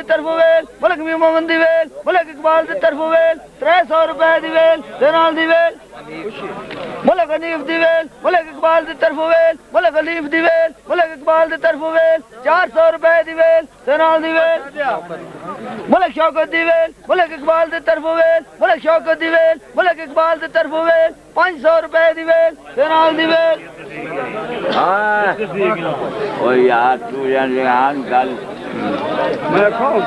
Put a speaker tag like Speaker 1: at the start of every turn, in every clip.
Speaker 1: दी तरफ वेल मलक भी मोहम्मद दी वेल मलक इकबाल दी तरफ वेल 300 रुपए दी वेल देनाल दी वेल मलक हनीफ दी वेल मलक इकबाल दी तरफ वेल मलक हनीफ दी वेल मलक इकबाल दी तरफ वेल 400 रुपए दी वेल देनाल दी वेल मलक शौकत दी वेल मलक इकबाल दी तरफ वेल मलक शौकत दी वेल मलक इकबाल दी तरफ वेल 500 रुपए दी वेल देनाल दी वेल
Speaker 2: हाँ ओ यार तू यार गल मैं खाऊं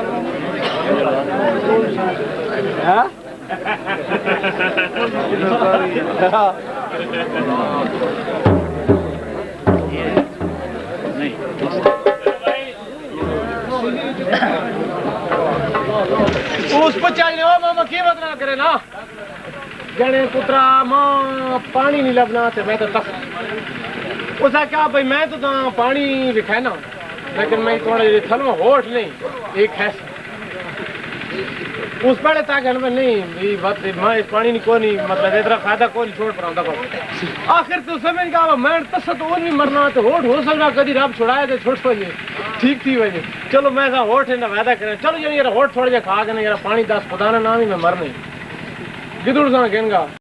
Speaker 2: हाँ
Speaker 3: उस पर चाहिए हो मामा की बदना करे ना जने पुत्रा मां पानी नहीं लबना थे मैं तो तक उसा क्या भाई मैं तो पानी दिखा ना लेकिन मैं थोड़ा ये थलो होठ नहीं एक है उस पड़े ताकि में नहीं ये बात मैं इस पानी को नहीं मतलब इतना फायदा को नहीं छोड़ पाऊंगा आखिर तो समझ का मैं तस तो और नहीं मरना तो होठ हो सकता कभी रब छुड़ाए तो छोड़ सके ठीक थी वजह चलो मैं होठ है ना फायदा करें चलो ये होठ थोड़ा जा खा के ना यार पानी 10 खुदा ना नाम ही मैं मर नहीं गिदुड़ सा कहूंगा